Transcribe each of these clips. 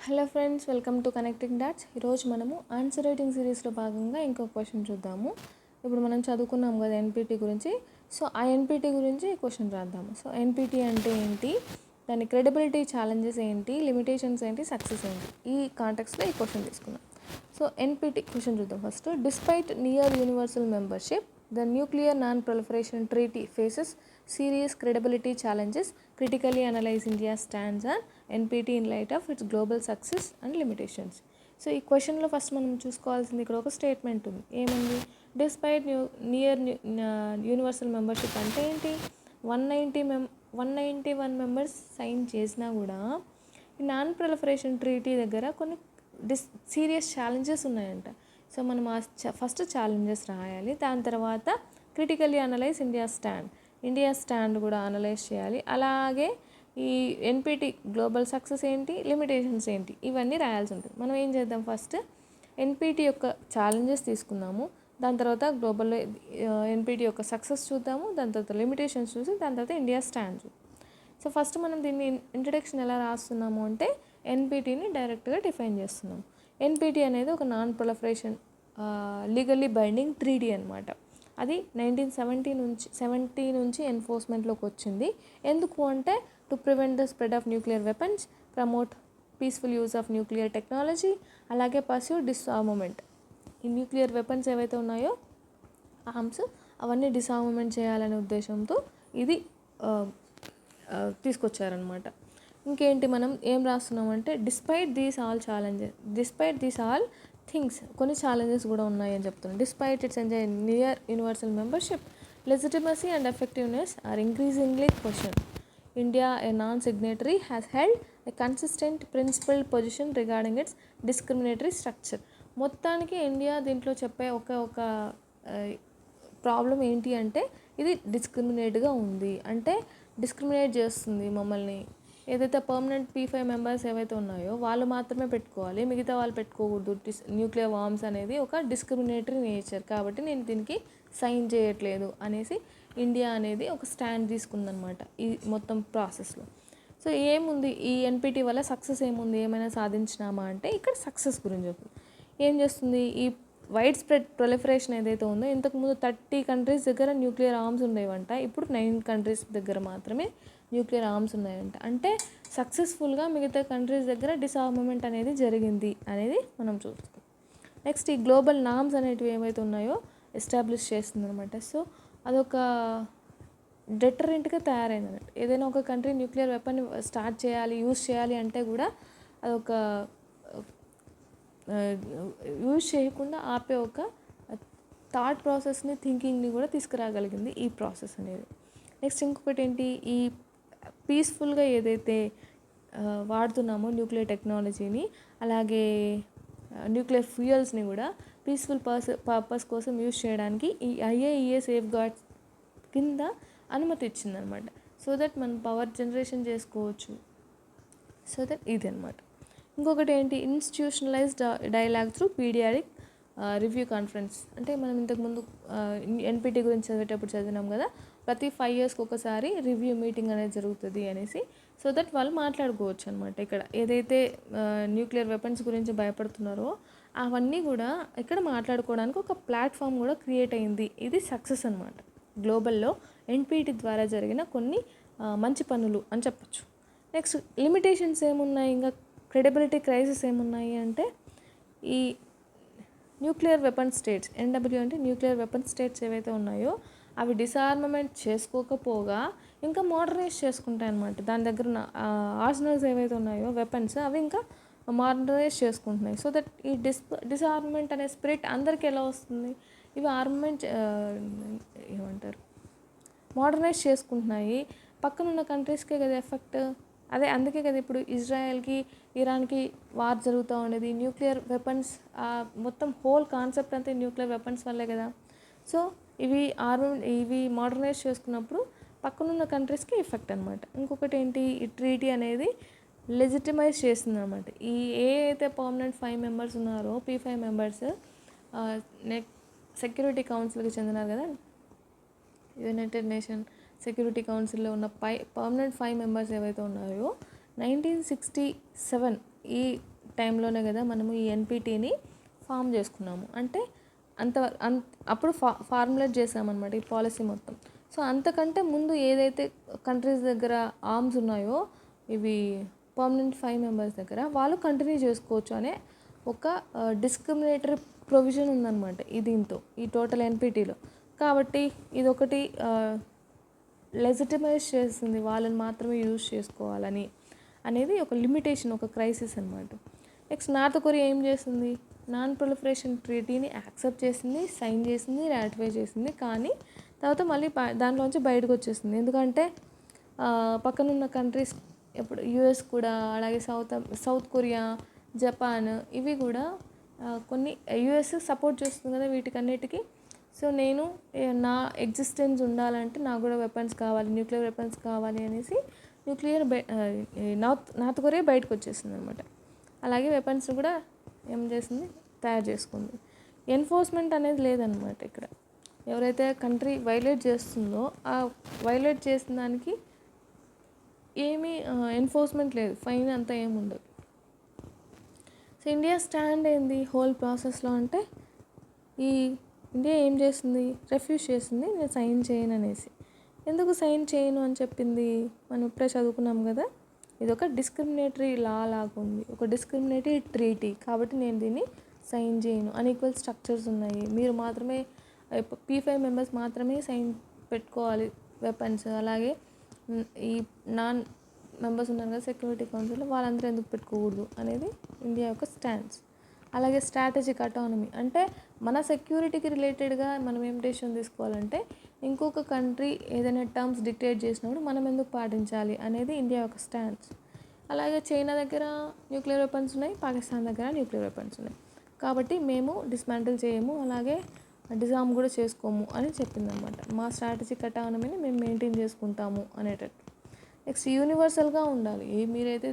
Hello friends, welcome to connecting dots. ఈరోజు మనము answer writing సిరీస్లో భాగంగా ఇంకో క్వశ్చన్ చూద్దాము. ఇప్పుడు మనం చదువుకున్నాం కదా ఎన్పిటి గురించి. సో ఆ ఎన్పిటి గురించి క్వశ్చన్ రాద్దాము. సో ఎన్పిటి అంటే ఏంటి, దాని క్రెడిబిలిటీ ఛాలెంజెస్ ఏంటి, లిమిటేషన్స్ ఏంటి, సక్సెస్ ఏంటి, ఈ కాంటెక్స్లో ఈ క్వశ్చన్ తీసుకున్నాం. సో ఎన్పిటి క్వశ్చన్ చూద్దాం first. Despite near universal membership, the nuclear non-proliferation treaty faces serious credibility challenges. Critically analyze India's stance on NPT in light of its global success and limitations. So ఈ క్వశ్చన్లో first మనం చూసుకోవాల్సింది, ఇక్కడ ఒక statement ఉంది. ఏముంది? Despite near universal membership అంటే ఏంటి? 191 మెంబర్స్ సైన్ చేసినా కూడా ఈ నాన్ ప్రొలిఫరేషన్ ట్రీటీ దగ్గర కొన్ని సీరియస్ ఛాలెంజెస్ ఉన్నాయంట. సో మనం ఫస్ట్ ఛాలెంజెస్ రాయాలి. దాని తర్వాత క్రిటికల్లీ అనలైజ్ ఇండియా స్టాండ్ కూడా అనలైజ్ చేయాలి. అలాగే ఈ ఎన్పిటి గ్లోబల్ సక్సెస్ ఏంటి, లిమిటేషన్స్ ఏంటి, ఇవన్నీ రాయాల్సి ఉంటుంది. మనం ఏం చేద్దాం, ఫస్ట్ ఎన్పిటి యొక్క ఛాలెంజెస్ తీసుకున్నాము, దాని తర్వాత గ్లోబల్ ఎన్పిటి యొక్క సక్సెస్ చూద్దాము, దాని తర్వాత లిమిటేషన్స్ చూసి దాని తర్వాత ఇండియా స్టాండ్ చూద్దాం. సో ఫస్ట్ మనం దీన్ని ఇంట్రడక్షన్ ఎలా రాస్తున్నాము అంటే ఎన్పిటిని డైరెక్ట్గా డిఫైన్ చేస్తున్నాము. ఎన్పిటి అనేది ఒక non proliferation legally binding treaty అనమాట. అది 1970 నుంచి ఎన్ఫోర్స్మెంట్లోకి వచ్చింది. ఎందుకు అంటే to prevent the spread of nuclear weapons, promote peaceful use of nuclear technology, అలాగే పర్స్యూ డిస్ఆర్మమెంట్. ఈ న్యూక్లియర్ వెపన్స్ ఏవైతే ఉన్నాయో ఆర్మ్స్, అవన్నీ డిస్ఆర్మమెంట్ చేయాలనే ఉద్దేశంతో ఇది తీసుకొచ్చారనమాట. ఇంకేంటి మనం ఏం రాస్తున్నామంటే డిస్పైట్ దీస్ ఆల్ థింగ్స్, కొన్ని ఛాలెంజెస్ కూడా ఉన్నాయని చెప్తున్నాం. Despite its enjoy near universal membership, legitimacy and effectiveness are increasingly question. India, a non signatory, has held a consistent principled position regarding its discriminatory structure. మొత్తానికి India దీంట్లో చెప్పే ఒక problem ఏంటి అంటే ఇది డిస్క్రిమినేట్గా ఉంది, అంటే డిస్క్రిమినేట్ చేస్తుంది మమ్మల్ని. ఏదైతే పర్మనెంట్ P5 మెంబర్స్ ఏవైతే ఉన్నాయో వాళ్ళు మాత్రమే పెట్టుకోవాలి, మిగతా వాళ్ళు పెట్టుకోకూడదు. న్యూక్లియర్ వార్మ్స్ అనేది ఒక డిస్క్రిమినేటరీ నేచర్, కాబట్టి నేను దీనికి సైన్ చేయట్లేదు అనేసి ఇండియా అనేది ఒక స్టాండ్ తీసుకుందనమాట ఈ మొత్తం ప్రాసెస్లో. సో ఏముంది ఈ ఎన్పిటి వల్ల సక్సెస్ ఏముంది, ఏమైనా సాధించినామా అంటే ఇక్కడ సక్సెస్ గురించి చెప్తుంది. ఏం చేస్తుంది, ఈ వైడ్ స్ప్రెడ్ ప్రొలిఫరేషన్ ఏదైతే ఉందో, ఇంతకుముందు 30 కంట్రీస్ దగ్గర న్యూక్లియర్ ఆర్మ్స్ ఉండేవంట, ఇప్పుడు 9 కంట్రీస్ దగ్గర మాత్రమే న్యూక్లియర్ ఆర్మ్స్ ఉన్నాయంట. అంటే సక్సెస్ఫుల్గా మిగతా కంట్రీస్ దగ్గర డిస్ఆర్మమెంట్ అనేది జరిగింది అనేది మనం చూస్తాం. నెక్స్ట్ ఈ గ్లోబల్ నార్మ్స్ అనేటివి ఏవైతే ఉన్నాయో ఎస్టాబ్లిష్ చేస్తుంది అనమాట. సో అదొక డెటరెంట్గా తయారైంది అన్నట్టు. ఏదైనా ఒక కంట్రీ న్యూక్లియర్ వెపన్ స్టార్ట్ చేయాలి, యూజ్ చేయాలి అంటే కూడా అదొక యూజ్ చేయకుండా ఆపే ఒక థాట్ ప్రాసెస్ని, థింకింగ్ని కూడా తీసుకురాగలిగింది ఈ ప్రాసెస్ అనేది. నెక్స్ట్ ఇంకొకటి ఏంటి, ఈ పీస్ఫుల్గా ఏదైతే వాడుతున్నామో న్యూక్లియర్ టెక్నాలజీని, అలాగే న్యూక్లియర్ ఫ్యూయల్స్ని కూడా పీస్ఫుల్ పర్పస్ కోసం యూజ్ చేయడానికి ఈ IAEA సేఫ్ గార్డ్స్ కింద అనుమతి ఇచ్చిందనమాట. సో దట్ మనం పవర్ జనరేషన్ చేసుకోవచ్చు. సో దట్ ఇది అనమాట. ఇంకొకటి ఏంటి, institutionalised dialogue through periodic review conference. అంటే మనం ఇంతకుముందు ఎన్పిటి గురించి చదివేటప్పుడు చదివినాం కదా, ప్రతి 5 yearsకి ఒకసారి రివ్యూ మీటింగ్ అనేది జరుగుతుంది అనేసి. సో దట్ వాళ్ళు మాట్లాడుకోవచ్చు అనమాట. ఇక్కడ ఏదైతే న్యూక్లియర్ వెపన్స్ గురించి భయపడుతున్నారో అవన్నీ కూడా ఇక్కడ మాట్లాడుకోవడానికి ఒక ప్లాట్ఫామ్ కూడా క్రియేట్ అయింది. ఇది సక్సెస్ అనమాట. గ్లోబల్లో ఎన్పిటి ద్వారా జరిగిన కొన్ని మంచి పనులు అని చెప్పచ్చు. నెక్స్ట్ లిమిటేషన్స్ ఏమున్నాయి, ఇంకా క్రెడిబిలిటీ క్రైసిస్ ఏమున్నాయి అంటే ఈ న్యూక్లియర్ వెపన్ స్టేట్స్, NW అంటే న్యూక్లియర్ వెపన్ స్టేట్స్ ఏవైతే ఉన్నాయో అవి డిసార్మమెంట్ చేసుకోకపోగా ఇంకా మోడర్నైజ్ చేసుకుంటాయి అన్నమాట. దాని దగ్గర ఉన్న ఆర్సనల్స్ ఏవైతే ఉన్నాయో వెపన్స్, అవి ఇంకా మోడర్నైజ్ చేసుకుంటున్నాయి. సో దట్ ఈ డిసార్మమెంట్ అనే స్పిరిట్ అందరికీ ఎలా వస్తుంది, ఇవి ఆర్మమెంట్ ఏమంటారు మోడర్నైజ్ చేసుకుంటున్నాయి, పక్కనున్న కంట్రీస్కే కదా ఎఫెక్ట్. అందుకే కదా ఇప్పుడు ఇజ్రాయెల్కి, ఇరాన్కి వార్ జరుగుతూ ఉండేది. న్యూక్లియర్ వెపన్స్ మొత్తం హోల్ కాన్సెప్ట్ అంతా న్యూక్లియర్ వెపన్స్ వల్లే కదా. సో ఇవి మోడర్నైజ్ చేసుకున్నప్పుడు పక్కనున్న కంట్రీస్కి ఎఫెక్ట్ అనమాట. ఇంకొకటి ఏంటి, ఈ ట్రీటీ అనేది లెజిటిమైజ్ చేస్తుంది అనమాట. ఈ అయితే పర్మనెంట్ 5 మెంబర్స్ ఉన్నారో P5 మెంబర్స్ సెక్యూరిటీ కౌన్సిల్కి చెందినారు కదా, యునైటెడ్ నేషన్ సెక్యూరిటీ కౌన్సిల్లో ఉన్న పర్మనెంట్ 5 మెంబర్స్ ఏవైతే ఉన్నాయో 1967 ఈ టైంలోనే కదా మనము ఈ ఎన్పిటిని ఫామ్ చేసుకున్నాము. అంటే అంత అప్పుడు ఫార్ములేట్ చేసామన్నమాట ఈ పాలసీ మొత్తం. సో అంతకంటే ముందు ఏదైతే కంట్రీస్ దగ్గర ఆర్మ్స్ ఉన్నాయో ఇవి పర్మనెంట్ 5 మెంబర్స్ దగ్గర వాళ్ళు కంటిన్యూ చేసుకోవచ్చు అనే ఒక డిస్క్రిమినేటరీ ప్రొవిజన్ ఉందన్నమాట దీంతో ఈ టోటల్ ఎన్పిటీలో. కాబట్టి ఇదొకటి లెజిటిమైజ్ చేస్తుంది వాళ్ళని మాత్రమే యూజ్ చేసుకోవాలని అనేది ఒక లిమిటేషన్, ఒక క్రైసిస్ అనమాట. నెక్స్ట్ నార్త్ కొరియా ఏం చేస్తుంది, నాన్ ప్రొలిఫరేషన్ ట్రీటీని యాక్సెప్ట్ చేసింది, సైన్ చేసింది, రాటిఫై చేసింది. కానీ తర్వాత మళ్ళీ దాంట్లోంచి బయటకు వచ్చేసింది. ఎందుకంటే పక్కనున్న కంట్రీస్ ఇప్పుడు యుఎస్ కూడా, అలాగే సౌత్ కొరియా, జపాన్ ఇవి కూడా కొన్ని యుఎస్ సపోర్ట్ చేస్తుంది కదా వీటికన్నిటికీ. సో నేను నా ఎగ్జిస్టెన్స్ ఉండాలంటే నాకు కూడా వెపన్స్ కావాలి, న్యూక్లియర్ వెపన్స్ కావాలి అనేసి నార్త్ కొరియా బయటకు వచ్చేసింది అనమాట. అలాగే వెపన్స్ కూడా ఏం చేసింది, తయారు చేసుకుంది. ఎన్ఫోర్స్మెంట్ అనేది లేదనమాట ఇక్కడ. ఎవరైతే కంట్రీ వైలేట్ చేస్తుందో ఆ వైలేట్ చేసిన దానికి ఏమీ ఎన్ఫోర్స్మెంట్ లేదు, ఫైన్ అంతా ఏమి ఉండదు. సో ఇండియా స్టాండ్ ఏంది హోల్ ప్రాసెస్లో అంటే, ఈ ఇండియా ఏం చేసింది, రిఫ్యూజ్ చేసింది నేను సైన్ చేయను అనేసి. ఎందుకు సైన్ చేయను అని చెప్పింది, మనం ఇప్పుడే చదువుకున్నాం కదా, ఇది ఒక డిస్క్రిమినేటరీ లా లాగా ఉంది, ఒక డిస్క్రిమినేటరీ ట్రీటీ. కాబట్టి నేను దీన్ని సైన్ చేయను. అన్ఈక్వల్ స్ట్రక్చర్స్ ఉన్నాయి, మీరు మాత్రమే P5 మెంబర్స్ మాత్రమే సైన్ పెట్టుకోవాలి వెపన్స్. అలాగే ఈ నాన్ మెంబర్స్ ఉన్నారు కదా సెక్యూరిటీ కౌన్సిల్లో, వాళ్ళందరూ ఎందుకు పెట్టుకోకూడదు అనేది ఇండియా యొక్క స్టాండ్స్. అలాగే స్ట్రాటజిక్ అటానమీ అంటే మన సెక్యూరిటీకి రిలేటెడ్గా మనం ఏం డెసిషన్ తీసుకోవాలంటే, ఇంకొక కంట్రీ ఏదైనా టర్మ్స్ డిక్టేట్ చేసినప్పుడు మనం ఎందుకు పాటించాలి అనేది ఇండియా యొక్క స్టాండ్స్. అలాగే చైనా దగ్గర న్యూక్లియర్ వెపన్స్ ఉన్నాయి, పాకిస్తాన్ దగ్గర న్యూక్లియర్ వెపన్స్ ఉన్నాయి. కాబట్టి మేము డిస్మాంటిల్ చేయము, అలాగే డిజార్మ్ కూడా చేసుకోము అని చెప్పిందనమాట. మా స్ట్రాటజిక్ అటానమీని మేము మెయింటైన్ చేసుకుంటాము అనేటట్టు. నెక్స్ట్ యూనివర్సల్గా ఉండాలి. మీరైతే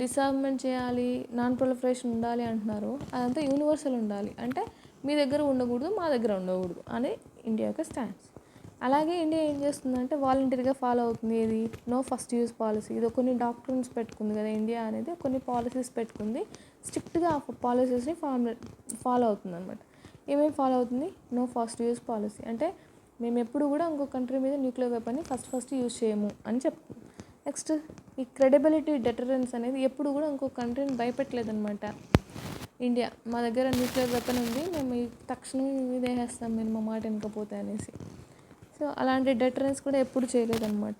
డిసార్మ్మెంట్ చేయాలి, నాన్ ప్రొలిఫరేషన్ ఉండాలి అంటున్నారో అదంతా యూనివర్సల్ ఉండాలి. అంటే మీ దగ్గర ఉండకూడదు, మా దగ్గర ఉండకూడదు అని ఇండియా యొక్క స్టాండ్స్. అలాగే ఇండియా ఏం చేస్తుందంటే వాలంటరీగా ఫాలో అవుతుంది. ఏది నో ఫస్ట్ యూజ్ పాలసీ. ఇది కొన్ని డాక్టర్స్ పెట్టుకుంది కదా ఇండియా అనేది, కొన్ని పాలసీస్ పెట్టుకుంది. స్ట్రిక్ట్గా ఆ పాలసీస్ని ఫాలో అవుతుంది అనమాట. ఏమేమి ఫాలో అవుతుంది, నో ఫస్ట్ యూజ్ పాలసీ అంటే మేము ఎప్పుడు కూడా ఇంకో కంట్రీ మీద న్యూక్లియర్ వెపన్ని ఫస్ట్ యూజ్ చేయము అని చెప్తుంది. నెక్స్ట్ ఈ క్రెడిబిలిటీ డెటరెన్స్ అనేది ఎప్పుడు కూడా ఇంకో కంట్రీని భయపెట్టలేదన్నమాట ఇండియా. మా దగ్గర న్యూక్లియర్ వెపన్ ఉంది, మేము తక్షణం ఇదే వేస్తాం మీరు మా మాట వినకపోతే అనేసి. సో అలాంటి డెటరెన్స్ కూడా ఎప్పుడు చేయలేదన్నమాట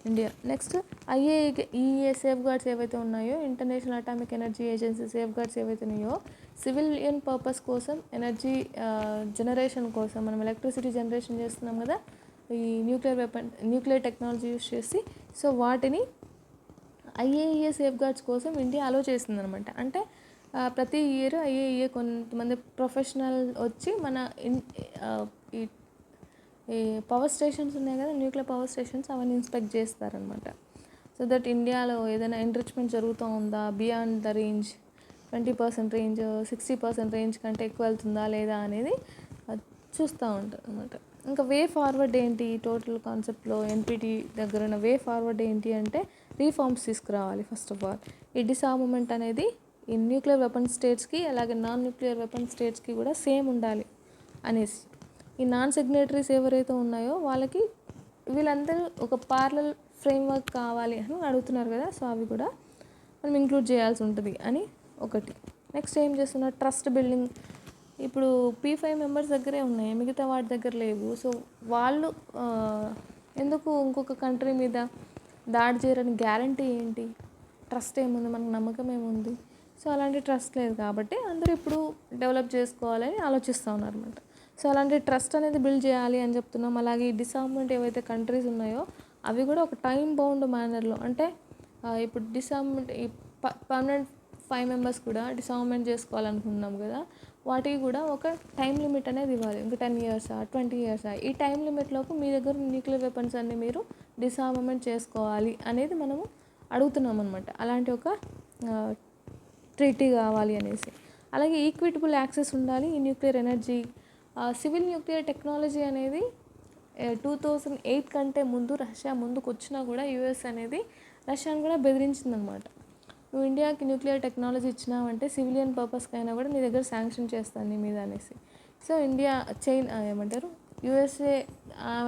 India. Next IAEA safeguards ఏవైతే ఉన్నాయో, international atomic energy agency safeguards ఏవైతే ఉన్నాయో, సివిలియన్ పర్పస్ కోసం, ఎనర్జీ జనరేషన్ కోసం, మనం ఎలక్ట్రిసిటీ జనరేషన్ చేస్తున్నాం కదా ఈ న్యూక్లియర్ టెక్నాలజీ యూస్ చేసి. సో వాటిని IAEA సేఫ్ గార్డ్స్ కోసం ఇండియా అలో చేసిందనమాట. అంటే ప్రతి ఇయర్ IAEA కొంతమంది ప్రొఫెషనల్ వచ్చి మన ఈ పవర్ స్టేషన్స్ ఉన్నాయి కదా, న్యూక్లియర్ పవర్ స్టేషన్స్, అవన్నీ ఇన్స్పెక్ట్ చేస్తారనమాట. సో దట్ ఇండియాలో ఏదైనా ఎంరిచ్మెంట్ జరుగుతూ ఉందా, beyond the range 20% range, 60% range కంటే ఎక్కువ వెళ్తుందా లేదా అనేది చూస్తూ ఉంటారు అనమాట. ఇంకా వే ఫార్వర్డ్ ఏంటి, టోటల్ కాన్సెప్ట్లో NPT దగ్గర ఉన్న వే ఫార్వర్డ్ ఏంటి అంటే, రీఫార్మ్స్ తీసుకురావాలి. ఫస్ట్ ఆఫ్ ఆల్ ఈ డిసార్మమెంట్ అనేది ఈ న్యూక్లియర్ వెపన్ స్టేట్స్కి అలాగే నాన్ న్యూక్లియర్ వెపన్ స్టేట్స్కి కూడా సేమ్ ఉండాలి అనేసి. ఈ నాన్ సిగ్నేటరీస్ ఎవరైతే ఉన్నాయో వాళ్ళకి వీళ్ళందరూ ఒక పారలల్ ఫ్రేమ్వర్క్ కావాలి అని అడుగుతున్నారు కదా, సో అవి కూడా మనం ఇంక్లూడ్ చేయాల్సి ఉంటుంది అని ఒకటి. నెక్స్ట్ ఏం చేస్తున్నారు, ట్రస్ట్ బిల్డింగ్. ఇప్పుడు P5 మెంబర్స్ దగ్గరే ఉన్నాయి, మిగతా వాటి దగ్గర లేవు. సో వాళ్ళు ఎందుకు ఇంకొక కంట్రీ మీద దాడి చేయరని గ్యారంటీ ఏంటి, ట్రస్ట్ ఏముంది, మనకు నమ్మకం ఏముంది. సో అలాంటి ట్రస్ట్ లేదు కాబట్టి అందరూ ఇప్పుడు డెవలప్ చేసుకోవాలని ఆలోచిస్తూ ఉన్నారు అనమాట. సో అలాంటి ట్రస్ట్ అనేది బిల్డ్ చేయాలి అని చెప్తున్నాం. అలాగే ఈ డిసార్మ్మెంట్ ఏవైతే కంట్రీస్ ఉన్నాయో అవి కూడా ఒక టైం బౌండ్ మేనర్లో, అంటే ఇప్పుడు డిసార్మ్మెంట్ ఈ పర్మనెంట్ 5 మెంబర్స్ కూడా డిసార్మ్మెంట్ చేసుకోవాలనుకుంటున్నాం కదా, వాటికి కూడా ఒక టైం లిమిట్ అనేది ఇవ్వాలి. ఇంకా 10 ఇయర్సా 20 ఇయర్సా, ఈ టైం లిమిట్లోపు మీ దగ్గర న్యూక్లియర్ వెపన్స్ అన్ని మీరు డిసార్మమెంట్ చేసుకోవాలి అనేది మనము అడుగుతున్నాం అనమాట. అలాంటి ఒక ట్రీటీ కావాలి అనేసి. అలాగే ఈక్విటబుల్ యాక్సెస్ ఉండాలి ఈ nuclear energy. Civil nuclear technology అనేది 2008 కంటే ముందు రష్యా ముందుకు వచ్చినా కూడా US అనేది రష్యాను కూడా బెదిరించిందనమాట. నువ్వు ఇండియాకి న్యూక్లియర్ టెక్నాలజీ ఇచ్చినావంటే సివిలియన్ పర్పస్కి అయినా కూడా నీ దగ్గర శాంక్షన్ చేస్తాను నీ మీద అనేసి. సో ఇండియా ఏమంటారు యూఎస్ఏ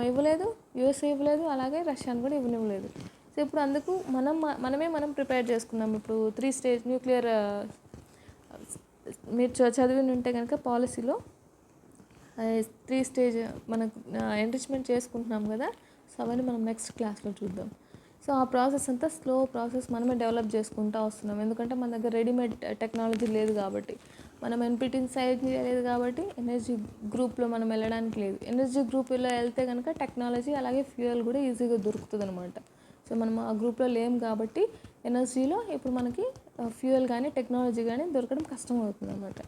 ఇవ్వలేదు, యూఎస్ఏ ఇవ్వలేదు, అలాగే రష్యాని కూడా ఇవ్వలేదు. సో ఇప్పుడు అందుకు మనం ప్రిపేర్ చేసుకున్నాం. ఇప్పుడు 3 స్టేజ్ న్యూక్లియర్ మీరు చదివి ఉంటే కనుక పాలసీలో 3 స్టేజ్ మనకు ఎన్రిచ్మెంట్ చేసుకుంటున్నాం కదా. సో అవన్నీ మనం నెక్స్ట్ క్లాస్లో చూద్దాం. సో ఆ ప్రాసెస్ అంతా స్లో ప్రాసెస్, మనమే డెవలప్ చేసుకుంటూ వస్తున్నాం. ఎందుకంటే మన దగ్గర రెడీమేడ్ టెక్నాలజీ లేదు కాబట్టి, మనం ఎన్పిటిని సైడ్ చేయలేదు కాబట్టి ఎనర్జీ గ్రూప్లో మనం వెళ్ళడానికి లేదు. ఎనర్జీ గ్రూప్లో వెళ్తే కనుక టెక్నాలజీ అలాగే ఫ్యూయల్ కూడా ఈజీగా దొరుకుతుంది అనమాట. సో మనం ఆ గ్రూప్లో లేం కాబట్టి ఎనర్జీలో ఇప్పుడు మనకి ఫ్యూయల్ కానీ టెక్నాలజీ కానీ దొరకడం కష్టం అవుతుంది అనమాట.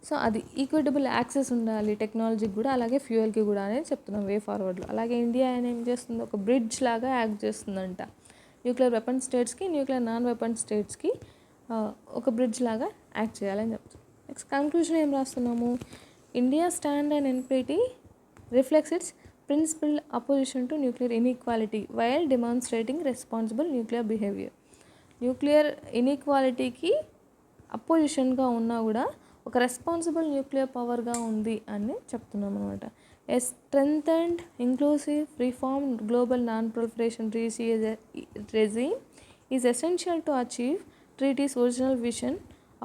సో అది ఈక్విటబుల్ యాక్సెస్ ఉండాలి టెక్నాలజీకి కూడా అలాగే ఫ్యూయల్కి కూడా అనేది చెప్తున్నాం వే ఫార్వర్డ్లో. అలాగే ఇండియా ఏం చేస్తుంది, ఒక బ్రిడ్జ్ లాగా యాక్ట్ చేస్తుందంట న్యూక్లియర్ వెపన్ స్టేట్స్కి, న్యూక్లియర్ నాన్ వెపన్ స్టేట్స్కి ఒక బ్రిడ్జ్ లాగా యాక్ట్ చేయాలని చెప్తాం. నెక్స్ట్ కంక్లూజన్ ఏం రాస్తున్నాము, India stand and NPT reflects its principle opposition to nuclear inequality while demonstrating responsible nuclear behaviour. Nuclear ఇన్ఈక్వాలిటీకి అపోజిషన్గా ఉన్నా కూడా ఒక రెస్పాన్సిబుల్ న్యూక్లియర్ పవర్గా ఉంది అని చెప్తున్నాం అనమాట. A strengthened, inclusive, reformed global non-proliferation regime is essential to achieve treaty's original vision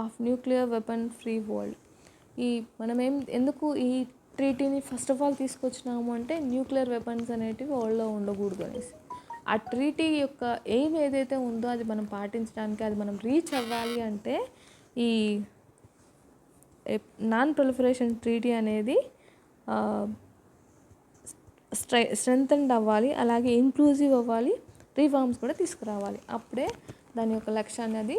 of nuclear weapon free world. మనం ఎందుకు ఈ ట్రీటీని ఫస్ట్ ఆఫ్ ఆల్ తీసుకొచ్చినాము అంటే న్యూక్లియర్ వెపన్స్ అనేటివి వరల్డ్లో ఉండకూడదు అనేసి. ఆ ట్రీటీ యొక్క ఎయిమ్ ఏదైతే ఉందో అది మనం పాటించడానికి, అది మనం రీచ్ అవ్వాలి అంటే ఈ నాన్ ప్రొలిఫరేషన్ ట్రీటీ అనేది స్ట్రెంథెన్డ్ అవ్వాలి, అలాగే ఇంక్లూజివ్ అవ్వాలి, రిఫార్మ్స్ కూడా తీసుకురావాలి. అప్పుడే దాని యొక్క లక్ష్యాన్ని అది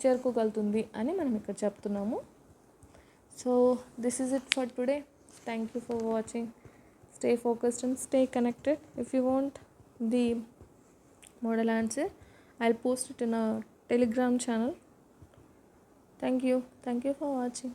చేరుకోగలుగుతుంది అని మనం ఇక్కడ చెప్తున్నాము. So this is it for today. Thank you for watching. Stay focused and stay connected. If you want the model answer, I'll post it in a Telegram channel. Thank you for watching.